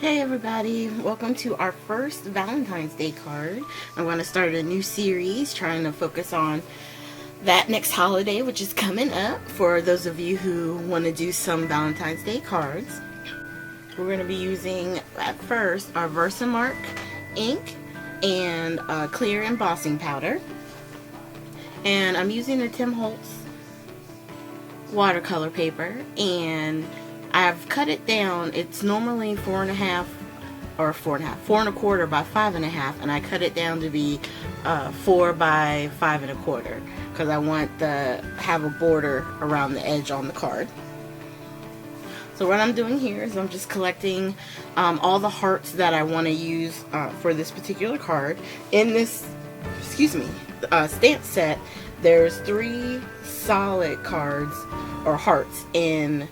Hey everybody, welcome to our first Valentine's Day card. I'm going to start a new series trying to focus on that next holiday, which is coming up, for those of you who want to do some Valentine's Day cards. We're going to be using at first our Versamark ink and clear embossing powder. And I'm using the Tim Holtz watercolor paper, and I've cut it down. It's normally 4.5 or 4.25 by 5.5, and I cut it down to be 4 by 5.25 because I want to have a border around the edge on the card. So what I'm doing here is I'm just collecting all the hearts that I want to use for this particular card. In this, stamp set, there's 3 solid cards or hearts in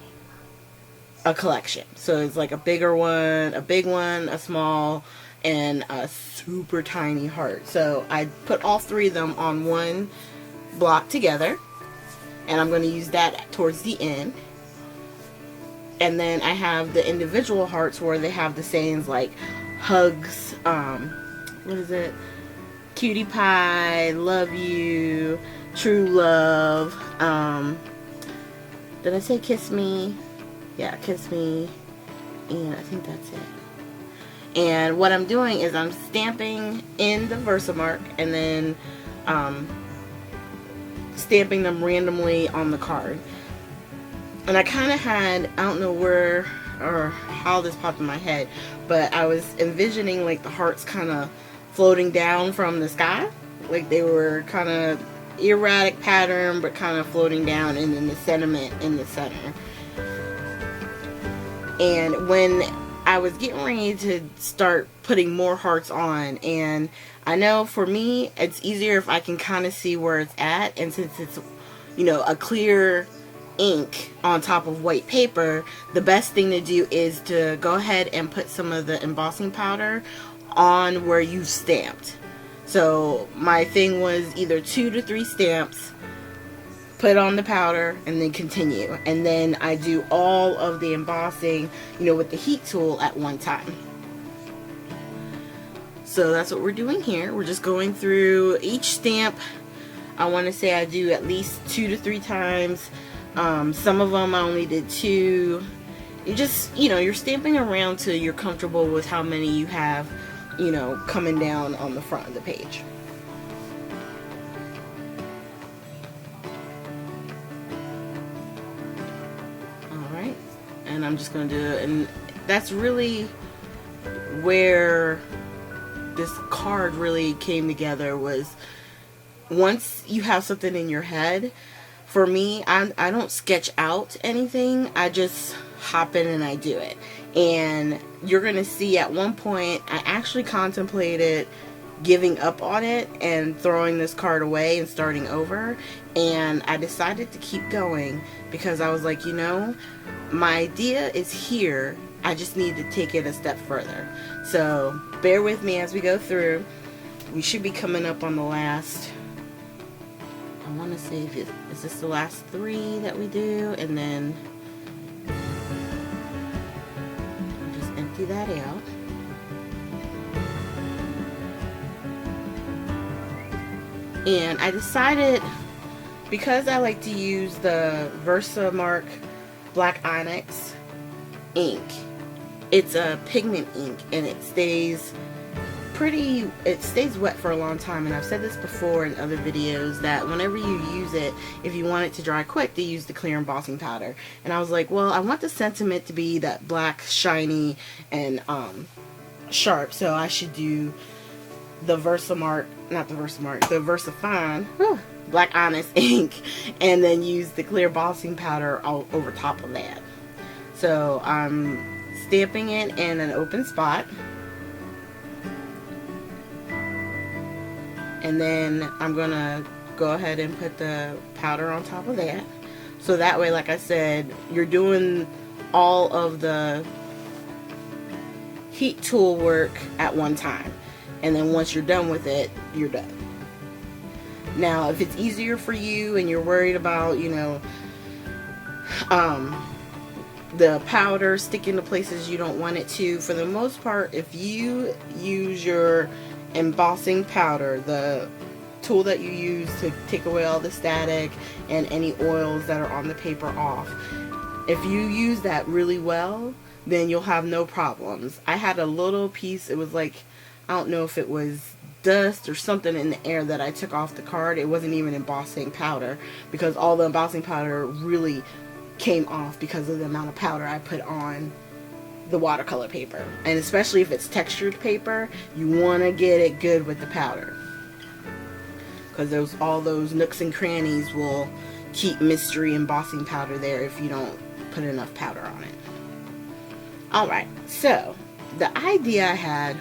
a collection. So it's like a bigger one, a big one, a small, and a super tiny heart. So I put all 3 of them on one block together, and I'm going to use that towards the end. And then I have the individual hearts where they have the sayings like hugs, what is it? Cutie pie, love you, true love, did I say kiss me? Yeah, kiss me, and I think that's it. And what I'm doing is I'm stamping in the Versamark and then stamping them randomly on the card. And I kind of had, I don't know where or how this popped in my head, but I was envisioning like the hearts kind of floating down from the sky, like they were kind of erratic pattern but kind of floating down, and then the sentiment in the center. And when I was getting ready to start putting more hearts on, and I know for me it's easier if I can kind of see where it's at, and since it's, you know, a clear ink on top of white paper, the best thing to do is to go ahead and put some of the embossing powder on where you stamped. So my thing was either 2 to 3 stamps, put on the powder, and then continue. And then I do all of the embossing, you know, with the heat tool at one time. So that's what we're doing here. We're just going through each stamp. I want to say I do at least 2 to 3 times. Some of them I only did 2. You just, you know, you're stamping around till you're comfortable with how many you have, you know, coming down on the front of the page. Alright, and I'm just going to do it, and that's really where this card really came together, was once you have something in your head. For me, I don't sketch out anything, I just hop in and I do it. And you're going to see at one point I actually contemplated giving up on it and throwing this card away and starting over, and I decided to keep going because I was like, you know, my idea is here, I just need to take it a step further. So bear with me as we go through. We should be coming up on the last, I want to say, is this the last 3 that we do? And then I'll just empty that out. And I decided, because I like to use the Versamark Black Onyx ink, it's a pigment ink and it stays wet for a long time, and I've said this before in other videos that whenever you use it, if you want it to dry quick, to use the clear embossing powder. And I was like, well, I want the sentiment to be that black, shiny, and sharp, so I should do the Versamark, not the Versamark, the Versafine Black Onyx ink, and then use the clear embossing powder all over top of that. So I'm stamping it in an open spot. And then I'm going to go ahead and put the powder on top of that. So that way, like I said, you're doing all of the heat tool work at one time. And then once you're done with it, you're done. Now, if it's easier for you and you're worried about, you know, the powder stick into places you don't want it to. For the most part, if you use your embossing powder, the tool that you use to take away all the static and any oils that are on the paper off, if you use that really well, then you'll have no problems. I had a little piece, it was like, I don't know if it was dust or something in the air that I took off the card. It wasn't even embossing powder, because all the embossing powder really came off because of the amount of powder I put on the watercolor paper. And especially if it's textured paper, you want to get it good with the powder, because all those nooks and crannies will keep mystery embossing powder there if you don't put enough powder on it. Alright, so the idea I had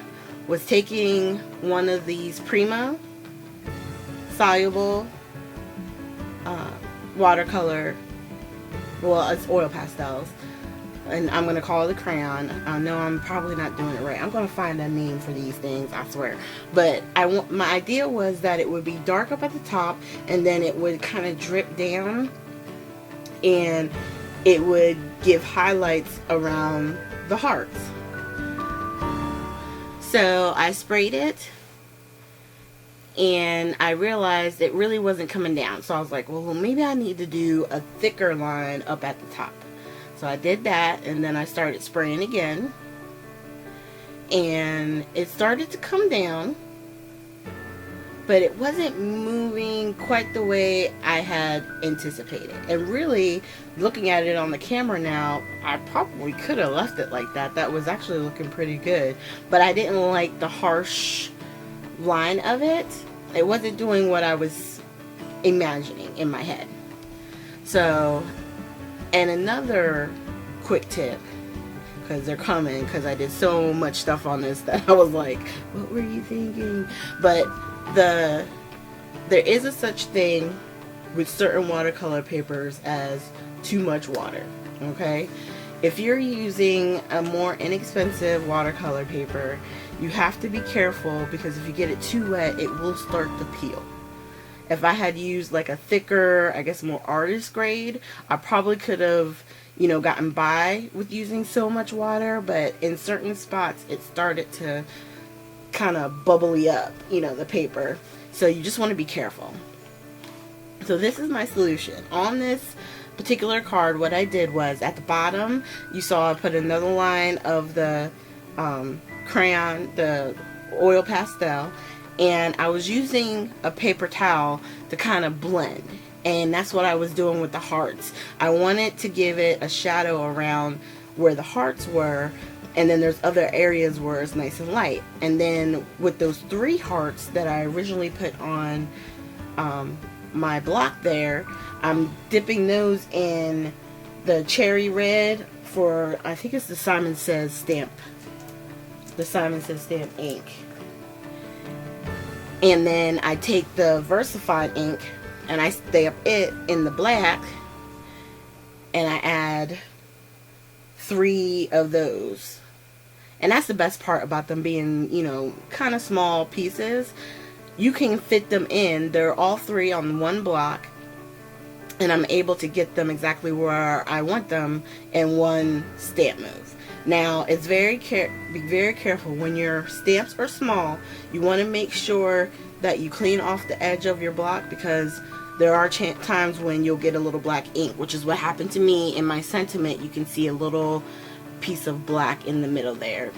was taking one of these Prima soluble watercolor, well, it's oil pastels, and I'm going to call it a crayon. I know I'm probably not doing it right. I'm going to find a name for these things, I swear. But my idea was that it would be dark up at the top, and then it would kind of drip down, and it would give highlights around the hearts. So I sprayed it, and I realized it really wasn't coming down. So I was like, well, maybe I need to do a thicker line up at the top. So I did that, and then I started spraying again, and it started to come down, but it wasn't moving quite the way I had anticipated. And really, looking at it on the camera now, I probably could have left it like that. That was actually looking pretty good. But I didn't like the harsh line of it. It wasn't doing what I was imagining in my head. So, and another quick tip, because they're coming, because I did so much stuff on this that I was like, what were you thinking? But there is a such thing with certain watercolor papers as too much water. Okay, if you're using a more inexpensive watercolor paper, you have to be careful, because if you get it too wet, it will start to peel. If I had used like a thicker, I guess more artist grade, I probably could have, you know, gotten by with using so much water, but in certain spots it started to kind of bubbly up, you know, the paper. So you just want to be careful. So this is my solution. On this particular card, what I did was, at the bottom, you saw I put another line of the crayon, the oil pastel, and I was using a paper towel to kind of blend. And that's what I was doing with the hearts. I wanted to give it a shadow around where the hearts were, and then there's other areas where it's nice and light. And then with those 3 hearts that I originally put on my block there, I'm dipping those in the cherry red for, I think it's the Simon Says stamp. The Simon Says stamp ink. And then I take the Versified ink and I stamp it in the black, and I add 3 of those. And that's the best part about them being, you know, kind of small pieces. You can fit them in. They're all 3 on one block, and I'm able to get them exactly where I want them in one stamp move. Now, it's be very careful when your stamps are small. You want to make sure that you clean off the edge of your block, because there are times when you'll get a little black ink, which is what happened to me in my sentiment. You can see a little piece of black in the middle there.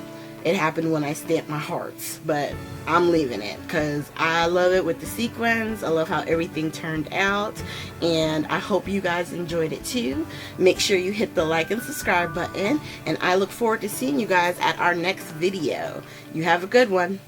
It happened when I stamped my hearts, but I'm leaving it because I love it with the sequins. I love how everything turned out, and I hope you guys enjoyed it too. Make sure you hit the like and subscribe button, and I look forward to seeing you guys at our next video. You have a good one.